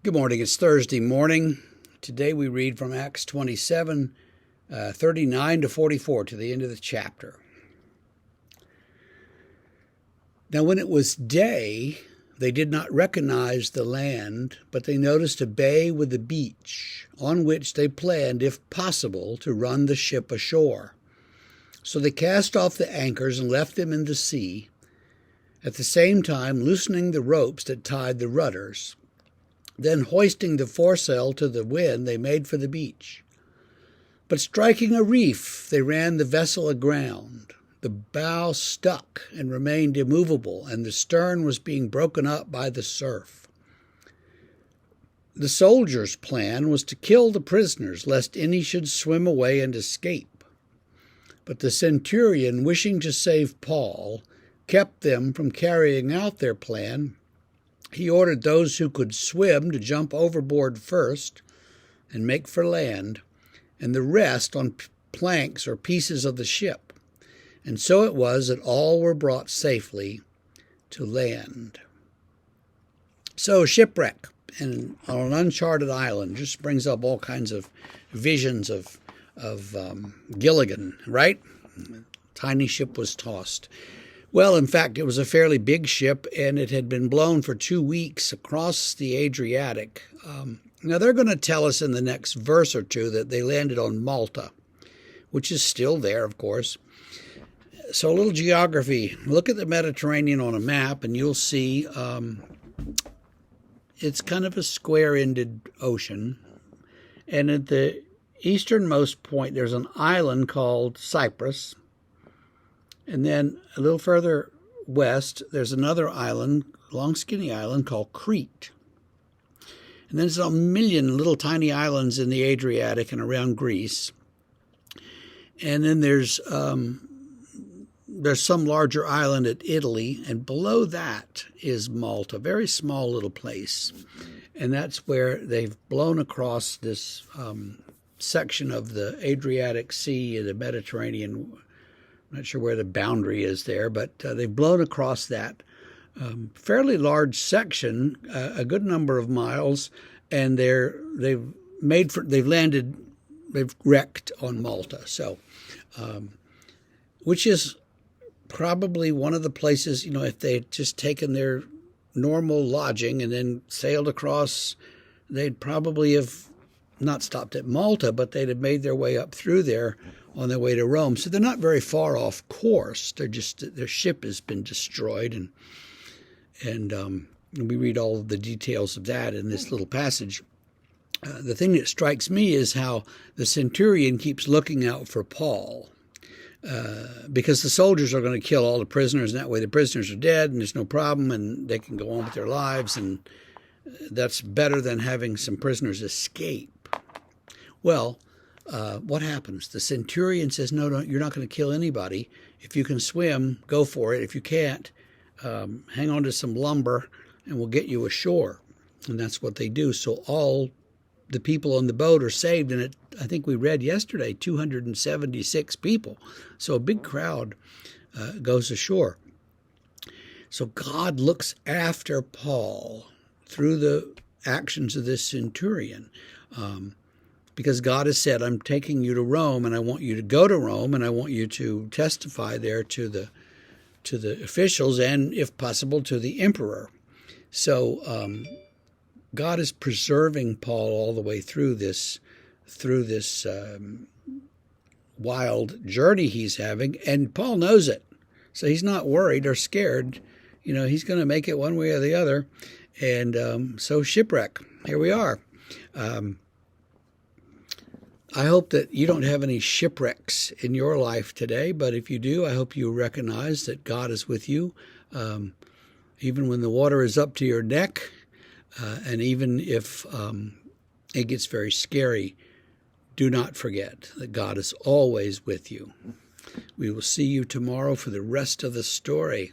Good morning. It's Thursday morning. Today we read from Acts 27, 39 to 44 to the end of the chapter. Now when it was day, they did not recognize the land, but they noticed a bay with a beach, on which they planned, if possible, to run the ship ashore. So they cast off the anchors and left them in the sea, at the same time loosening the ropes that tied the rudders. Then hoisting the foresail to the wind, they made for the beach. But striking a reef, they ran the vessel aground. The bow stuck and remained immovable, and the stern was being broken up by the surf. The soldiers' plan was to kill the prisoners, lest any should swim away and escape. But the centurion, wishing to save Paul, kept them from carrying out their plan. He ordered those who could swim to jump overboard first and make for land, and the rest on planks or pieces of the ship. And so it was that all were brought safely to land. So shipwreck on an uncharted island just brings up all kinds of visions of Gilligan, right? Tiny ship was tossed. Well, in fact, it was a fairly big ship, and it had been blown for 2 weeks across the Adriatic. Now, they're going to tell us in the next verse or two that they landed on Malta, which is still there, of course. So a little geography. Look at the Mediterranean on a map, and you'll see it's kind of a square-ended ocean. And at the easternmost point, there's an island called Cyprus. And then a little further west, there's another island, long skinny island, called Crete. And then there's a million little tiny islands in the Adriatic and around Greece. And then there's some larger island at Italy, and below that is Malta, a very small little place. And that's where they've blown across this section of the Adriatic Sea and the Mediterranean. I'm not sure where the boundary is there, but they've blown across that fairly large section, a good number of miles, and they've wrecked on Malta. So, which is probably one of the places, if they had just taken their normal lodging and then sailed across, they'd probably have not stopped at Malta, but they'd have made their way up through there on their way to Rome. So they're not very far off course. Their ship has been destroyed, and we read all of the details of that in this little passage. The thing that strikes me is how the centurion keeps looking out for Paul, because the soldiers are going to kill all the prisoners, and that way the prisoners are dead, and there's no problem, and they can go on with their lives, and that's better than having some prisoners escape. Well, what happens? The centurion says, no, you're not going to kill anybody. If you can swim, go for it. If you can't, hang on to some lumber and we'll get you ashore. And that's what they do. So all the people on the boat are saved. And I think we read yesterday, 276 people. So a big crowd goes ashore. So God looks after Paul through the actions of this centurion. Because God has said, I'm taking you to Rome, and I want you to go to Rome, and I want you to testify there to the officials and, if possible, to the emperor. So God is preserving Paul all the way through this wild journey he's having, and Paul knows it. So he's not worried or scared. He's going to make it one way or the other. And so shipwreck. Here we are. I hope that you don't have any shipwrecks in your life today, but if you do, I hope you recognize that God is with you, even when the water is up to your neck, and even if it gets very scary, do not forget that God is always with you. We will see you tomorrow for the rest of the story.